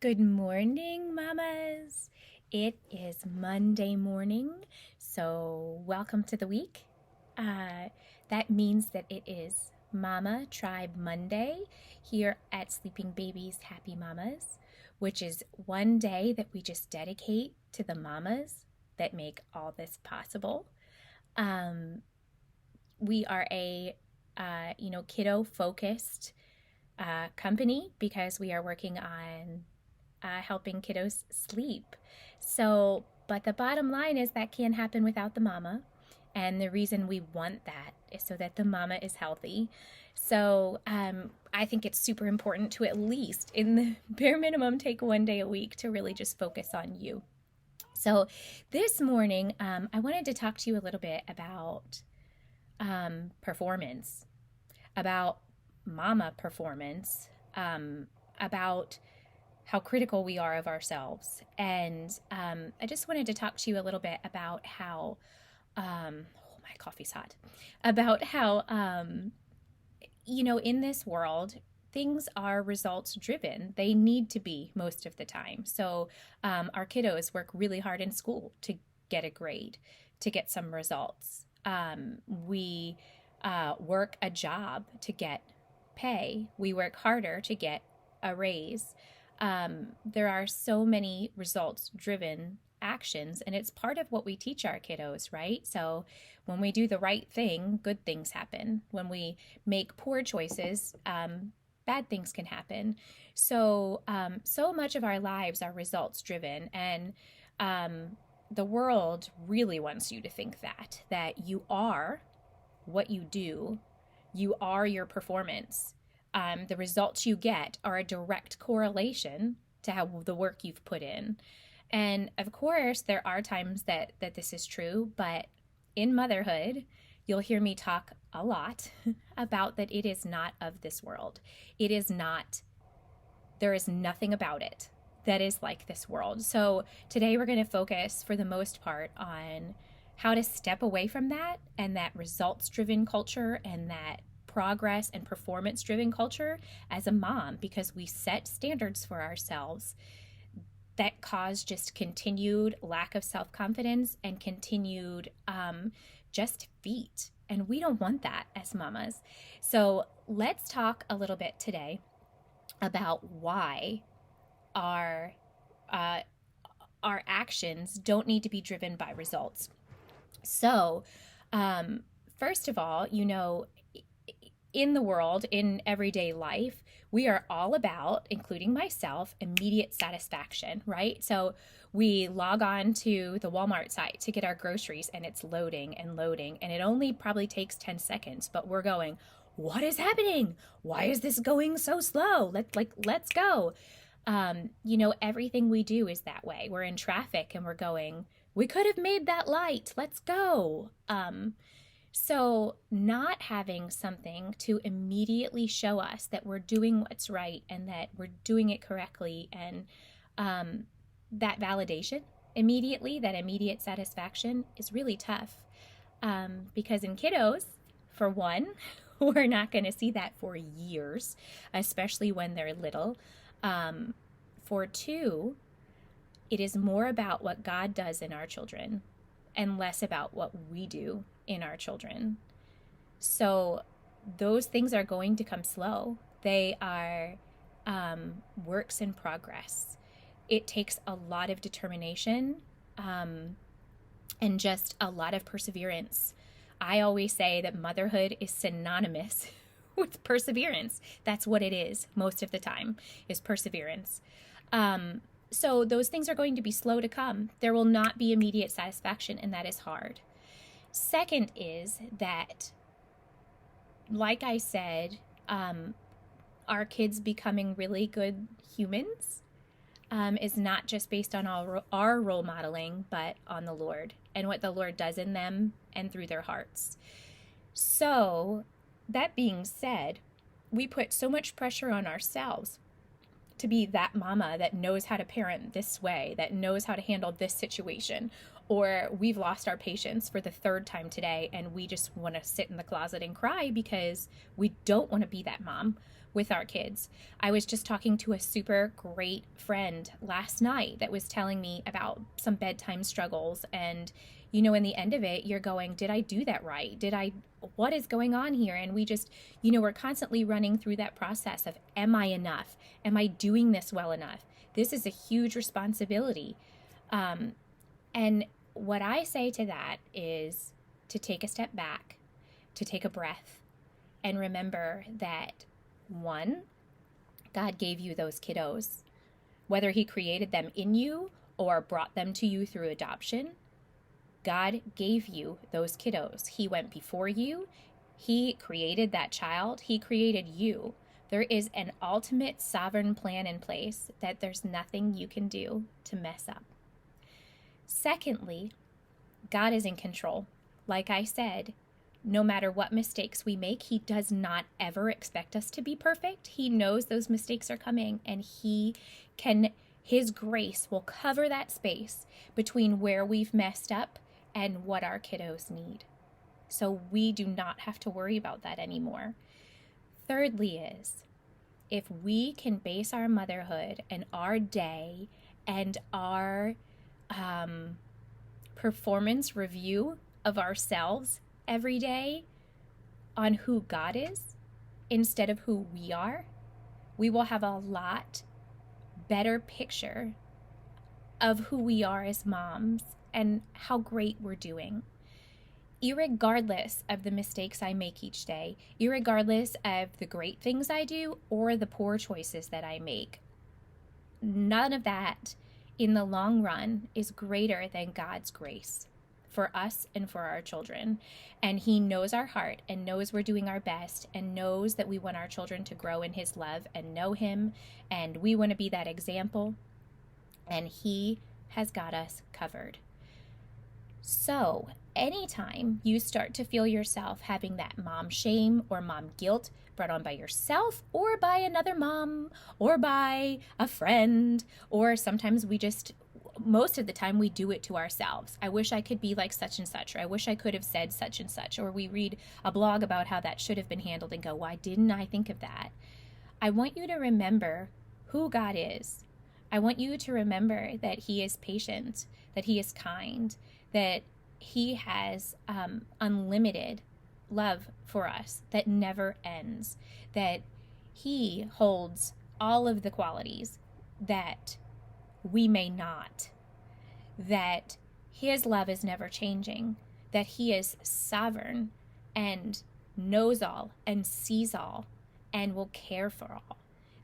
Good morning, mamas. It is Monday morning, so welcome to the week. That means that it is Mama Tribe Monday here at Sleeping Babies Happy Mamas, which is one day that we just dedicate to the mamas that make all this possible. Um, we are a kiddo focused company because we are working on helping kiddos sleep. But the bottom line is that can't happen without the mama. And the reason we want that is so that the mama is healthy. I think it's super important to at least, in the bare minimum, take one day a week to really just focus on you. So this morning, I wanted to talk to you a little bit about performance, about mama performance, about how critical we are of ourselves. And I just wanted to talk to you a little bit about how, oh, my coffee's hot, about how, in this world, things are results driven. They need to be most of the time. So our kiddos work really hard in school to get a grade, to get some results. We work a job to get pay. We work harder to get a raise. There are so many results driven actions, and it's part of what we teach our kiddos, right? So when we do the right thing, good things happen. When we make poor choices, bad things can happen. So much of our lives are results driven, and the world really wants you to think that you are what you do, you are your performance. The results you get are a direct correlation to how the work you've put in. And of course, there are times that this is true, but in motherhood, you'll hear me talk a lot about that it is not of this world. It is not, there is nothing about it that is like this world. So today we're going to focus for the most part on how to step away from that and that results driven culture and that progress and performance driven culture as a mom, because we set standards for ourselves that cause just continued lack of self confidence and continued just defeat. And we don't want that as mamas. So let's talk a little bit today about why our uh, our actions don't need to be driven by results. So, first of all, in the world, in everyday life, we are all about, including myself, immediate satisfaction, right? So we log on to the Walmart site to get our groceries and it's loading and loading, and it only probably takes 10 seconds, but we're going, what is happening? Why is this going so slow? Let's go. Everything we do is that way. We're in traffic and we're going, we could have made that light. Let's go. So not having something to immediately show us that we're doing what's right and that we're doing it correctly, and that validation immediately, that immediate satisfaction is really tough. Because in kiddos, for one, we're not going to see that for years, especially when they're little. For two, it is more about what God does in our children and less about what we do in our children. So those things are going to come slow. They are works in progress. It takes a lot of determination and just a lot of perseverance. I always say that motherhood is synonymous with perseverance. That's what it is most of the time, is perseverance. So those things are going to be slow to come. There will not be immediate satisfaction, and that is hard. Second is that, like I said, our kids becoming really good humans is not just based on our role modeling, but on the Lord and what the Lord does in them and through their hearts. So, that being said, we put so much pressure on ourselves to be that mama that knows how to parent this way, that knows how to handle this situation, or we've lost our patience for the third time today and we just want to sit in the closet and cry because we don't want to be that mom. with our kids. I was just talking to a super great friend last night that was telling me about some bedtime struggles. And, in the end of it, you're going, did I do that right? What is going on here? And we just, we're constantly running through that process of, am I enough? Am I doing this well enough? This is a huge responsibility. And what I say to that is to take a step back, to take a breath, and remember that, one, God gave you those kiddos. Whether he created them in you or brought them to you through adoption, God gave you those kiddos. He went before you. He created that child. He created you. There is an ultimate sovereign plan in place that there's nothing you can do to mess up. Secondly, God is in control. Like I said, no matter what mistakes we make, he does not ever expect us to be perfect. He knows those mistakes are coming, and his grace will cover that space between where we've messed up and what our kiddos need. So we do not have to worry about that anymore. Thirdly is, if we can base our motherhood and our day and our performance review of ourselves every day on who God is instead of who we are, we will have a lot better picture of who we are as moms and how great we're doing. Irregardless of the mistakes I make each day, irregardless of the great things I do or the poor choices that I make, none of that in the long run is greater than God's grace for us and for our children. And he knows our heart and knows we're doing our best and knows that we want our children to grow in his love and know him. And we want to be that example. And he has got us covered. So anytime you start to feel yourself having that mom shame or mom guilt brought on by yourself or by another mom or by a friend, or sometimes most of the time we do it to ourselves. I wish I could be like such and such, or I wish I could have said such and such, or we read a blog about how that should have been handled and go, why didn't I think of that? I want you to remember who God is. I want you to remember that he is patient, that he is kind, that he has unlimited love for us that never ends, that he holds all of the qualities that we may not, that his love is never changing, that he is sovereign and knows all and sees all and will care for all,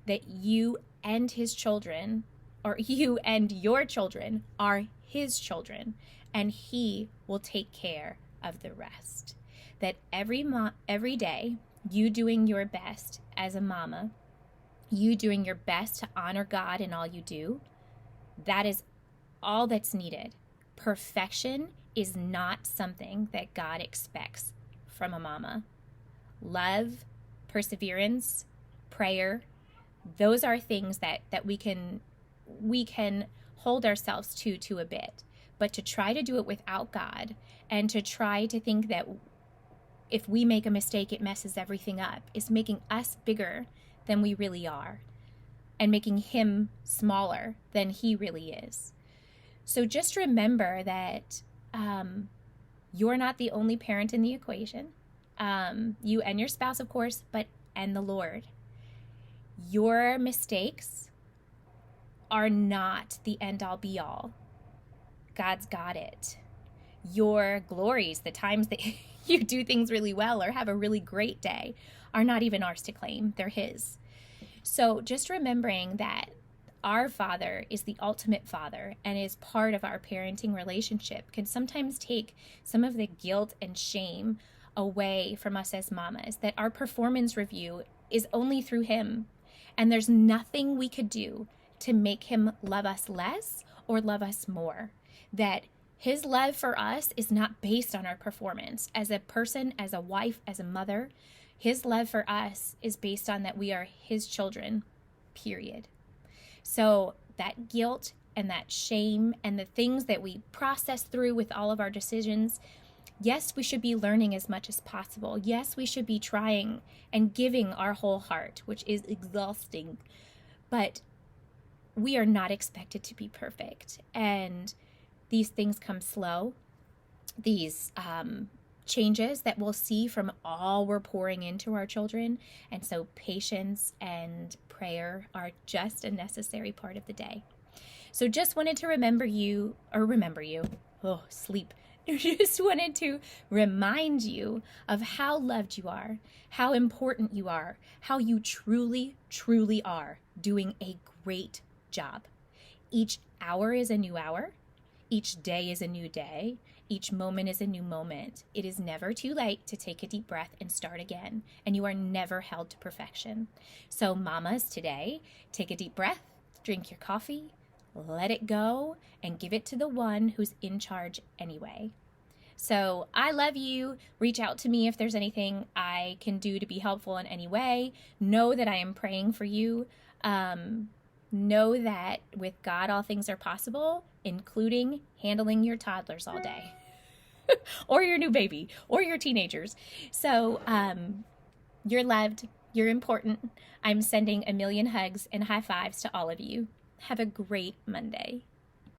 that you and his children, or you and your children, are his children, and he will take care of the rest. That every day, you doing your best as a mama, you doing your best to honor God in all you do, that is all that's needed. Perfection is not something that God expects from a mama. Love, perseverance, prayer, those are things that we can hold ourselves to a bit. But to try to do it without God and to try to think that if we make a mistake, it messes everything up, is making us bigger than we really are and making him smaller than he really is. So just remember that you're not the only parent in the equation. You and your spouse, of course, and the Lord. Your mistakes are not the end-all be-all. God's got it. Your glories, the times that you do things really well or have a really great day, are not even ours to claim. They're his. So just remembering that our Father is the ultimate Father and is part of our parenting relationship can sometimes take some of the guilt and shame away from us as mamas, that our performance review is only through him. And there's nothing we could do to make him love us less or love us more. That his love for us is not based on our performance. As a person, as a wife, as a mother, his love for us is based on that we are his children, period. So that guilt and that shame and the things that we process through with all of our decisions, Yes, we should be learning as much as possible. Yes, we should be trying and giving our whole heart, which is exhausting. But we are not expected to be perfect. And these things come slow. These changes that we'll see from all we're pouring into our children. And so patience and prayer are just a necessary part of the day. So just wanted to remember you. Oh, sleep. Just wanted to remind you of how loved you are, how important you are, how you truly, truly are doing a great job. Each hour is a new hour. Each day is a new day. Each moment is a new moment. It is never too late to take a deep breath and start again, and you are never held to perfection. So mamas, today, take a deep breath, drink your coffee, let it go, and give it to the one who's in charge anyway. So I love you. Reach out to me if there's anything I can do to be helpful in any way. Know that I am praying for you. Know that with God, all things are possible, including handling your toddlers all day, or your new baby, or your teenagers. So you're loved. You're important. I'm sending a million hugs and high fives to all of you. Have a great Monday.